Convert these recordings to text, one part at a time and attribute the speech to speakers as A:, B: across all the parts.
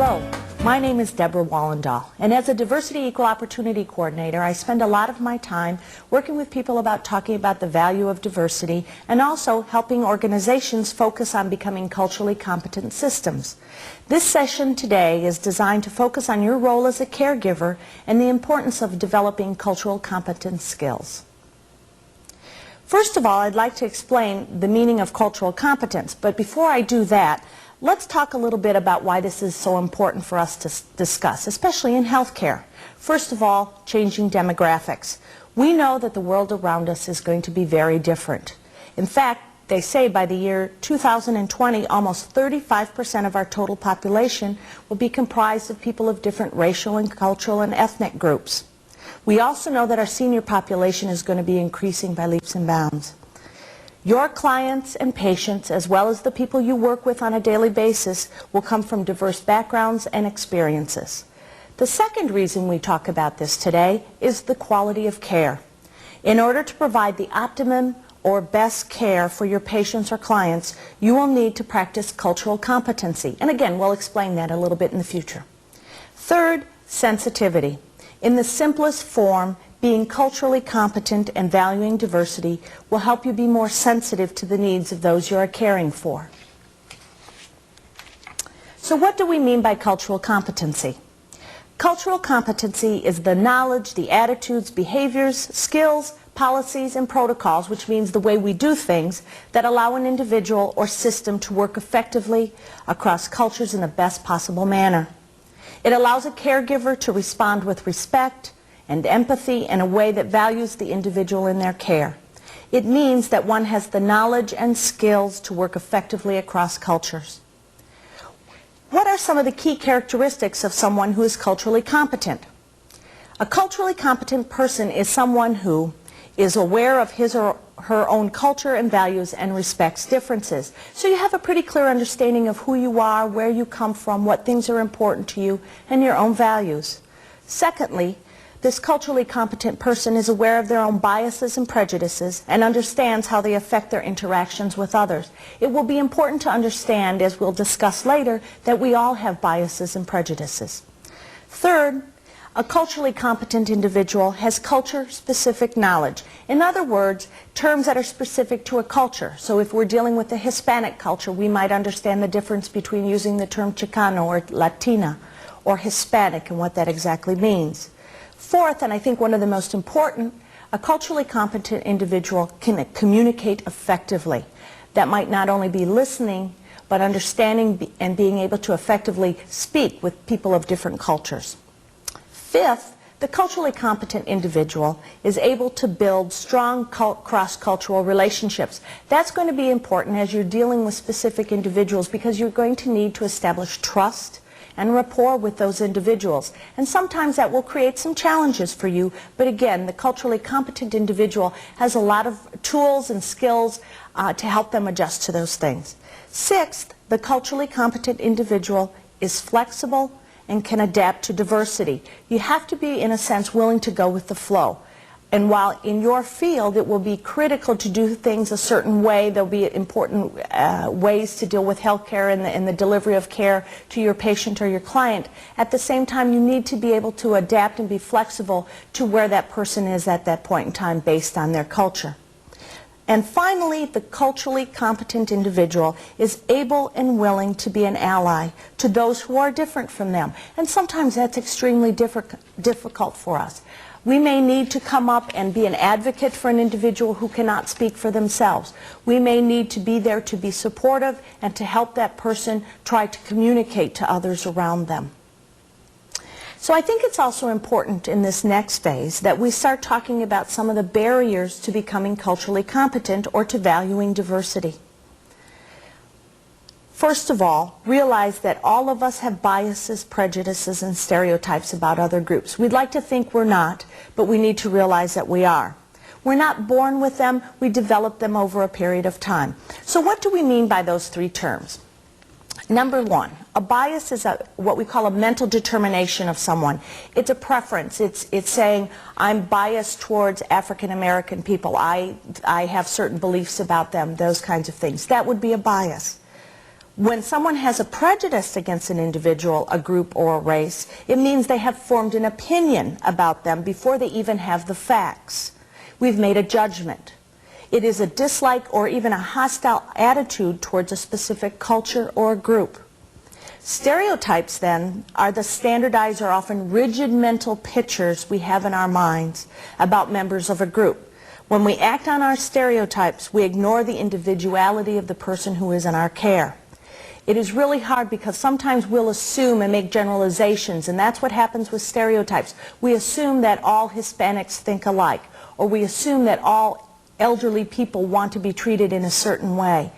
A: Hello, my name is Deborah Wallendahl, and as a Diversity Equal Opportunity Coordinator, I spend a lot of my time working with people about talking about the value of diversity and also helping organizations focus on becoming culturally competent systems. This session today is designed to focus on your role as a caregiver and the importance of developing cultural competence skills. First of all, I'd like to explain the meaning of cultural competence, but before I do that, let's talk a little bit about why this is so important for us to discuss, especially in healthcare. First of all, changing demographics. We know that the world around us is going to be very different. In fact, they say by the year 2020, almost 35% of our total population will be comprised of people of different racial and cultural and ethnic groups. We also know that our senior population is going to be increasing by leaps and bounds. Your clients and patients, as well as the people you work with on a daily basis, will come from diverse backgrounds and experiences. The second reason we talk about this today is the quality of care. In order to provide the optimum or best care for your patients or clients, you will need to practice cultural competency. And again, we'll explain that a little bit in the future. Third, sensitivity. In the simplest form, being culturally competent and valuing diversity will help you be more sensitive to the needs of those you are caring for. So what do we mean by cultural competency? Cultural competency is the knowledge, the attitudes, behaviors, skills, policies, and protocols, which means the way we do things, that allow an individual or system to work effectively across cultures in the best possible manner. It allows a caregiver to respond with respect and empathy in a way that values the individual in their care. It means that one has the knowledge and skills to work effectively across cultures. What are some of the key characteristics of someone who is culturally competent? A culturally competent person is someone who is aware of his or her own culture and values and respects differences. So you have a pretty clear understanding of who you are, where you come from, what things are important to you, and your own values. Secondly, this culturally competent person is aware of their own biases and prejudices and understands how they affect their interactions with others. It will be important to understand, as we'll discuss later, that we all have biases and prejudices. Third, a culturally competent individual has culture-specific knowledge. In other words, terms that are specific to a culture. So if we're dealing with the Hispanic culture, we might understand the difference between using the term Chicano or Latina or Hispanic and what that exactly means. Fourth, and I think one of the most important, a culturally competent individual can communicate effectively. That might not only be listening, but understanding and being able to effectively speak with people of different cultures. Fifth, the culturally competent individual is able to build strong cross-cultural relationships. That's going to be important as you're dealing with specific individuals because you're going to need to establish trust and rapport with those individuals. And sometimes that will create some challenges for you, but again, the culturally competent individual has a lot of tools and skills to help them adjust to those things. Sixth, the culturally competent individual is flexible and can adapt to diversity. You have to be, in a sense, willing to go with the flow. And while in your field it will be critical to do things a certain way, there'll be important ways to deal with healthcare and the delivery of care to your patient or your client. At the same time, you need to be able to adapt and be flexible to where that person is at that point in time based on their culture. And finally, the culturally competent individual is able and willing to be an ally to those who are different from them. And sometimes that's extremely difficult for us. We may need to come up and be an advocate for an individual who cannot speak for themselves. We may need to be there to be supportive and to help that person try to communicate to others around them. So I think it's also important in this next phase that we start talking about some of the barriers to becoming culturally competent or to valuing diversity. First of all, realize that all of us have biases, prejudices, and stereotypes about other groups. We'd like to think we're not, but we need to realize that we are. We're not born with them, we develop them over a period of time. So what do we mean by those three terms? Number one, a bias is what we call a mental determination of someone. It's a preference. It's saying, I'm biased towards African American people. I have certain beliefs about them, those kinds of things. That would be a bias. When someone has a prejudice against an individual, a group, or a race, it means they have formed an opinion about them before they even have the facts. We've made a judgment. It is a dislike or even a hostile attitude towards a specific culture or group. Stereotypes, then, are the standardized or often rigid mental pictures we have in our minds about members of a group. When we act on our stereotypes, we ignore the individuality of the person who is in our care. It is really hard because sometimes we'll assume and make generalizations, and that's what happens with stereotypes. We assume that all Hispanics think alike, or we assume that all elderly people want to be treated in a certain way.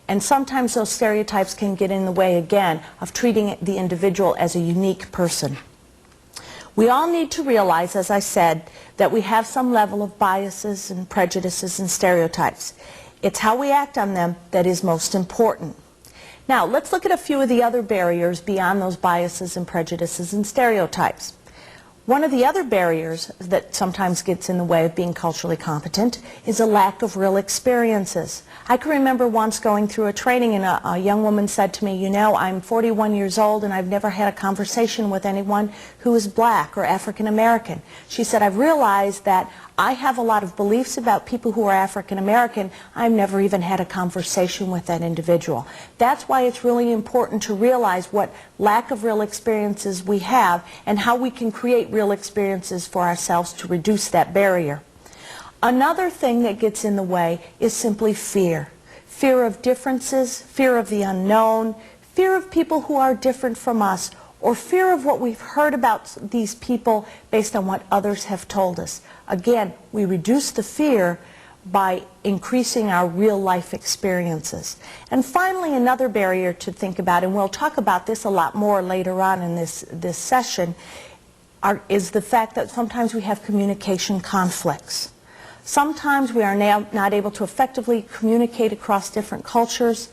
A: And sometimes those stereotypes can get in the way, again, of treating the individual as a unique person. We all need to realize, as I said, that we have some level of biases and prejudices and stereotypes. It's how we act on them that is most important. Now, let's look at a few of the other barriers beyond those biases and prejudices and stereotypes. One of the other barriers that sometimes gets in the way of being culturally competent is a lack of real experiences. I can remember once going through a training and a young woman said to me, you know, I'm 41 years old and I've never had a conversation with anyone who is black or African American. She said, I've realized that I have a lot of beliefs about people who are African American. I've never even had a conversation with that individual. That's why it's really important to realize what lack of real experiences we have and how we can create real experiences for ourselves to reduce that barrier. Another thing that gets in the way is simply fear. Fear of differences, fear of the unknown, fear of people who are different from us, or fear of what we've heard about these people based on what others have told us. Again, we reduce the fear by increasing our real life experiences. And finally, another barrier to think about, and we'll talk about this a lot more later on in this session, is the fact that sometimes we have communication conflicts. Sometimes we are now not able to effectively communicate across different cultures.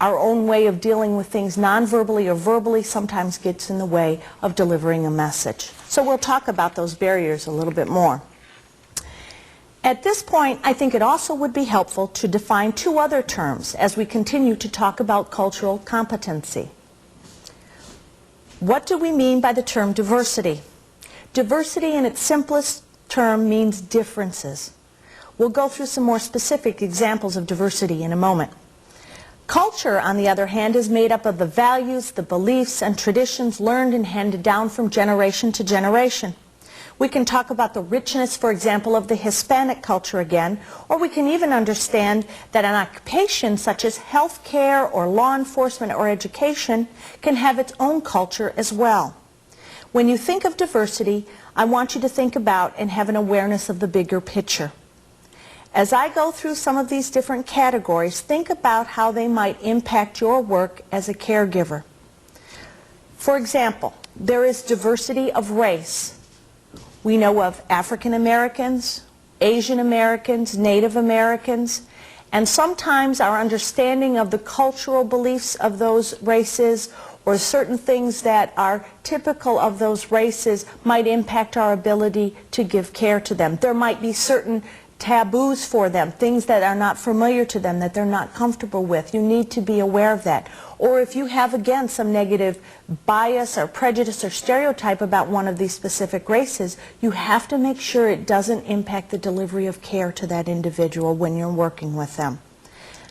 A: Our own way of dealing with things non-verbally or verbally sometimes gets in the way of delivering a message. So we'll talk about those barriers a little bit more. At this point, I think it also would be helpful to define two other terms as we continue to talk about cultural competency. What do we mean by the term diversity? Diversity in its simplest term means differences. We'll go through some more specific examples of diversity in a moment. Culture, on the other hand, is made up of the values, the beliefs, and traditions learned and handed down from generation to generation. We can talk about the richness, for example, of the Hispanic culture again, or we can even understand that an occupation such as healthcare or law enforcement or education can have its own culture as well. When you think of diversity, I want you to think about and have an awareness of the bigger picture. As I go through some of these different categories, think about how they might impact your work as a caregiver. For example, there is diversity of race. We know of African Americans, Asian Americans, Native Americans, and sometimes our understanding of the cultural beliefs of those races or certain things that are typical of those races might impact our ability to give care to them. There might be certain taboos for them, things that are not familiar to them, that they're not comfortable with. You need to be aware of that. Or if you have, again, some negative bias or prejudice or stereotype about one of these specific races, you have to make sure it doesn't impact the delivery of care to that individual when you're working with them.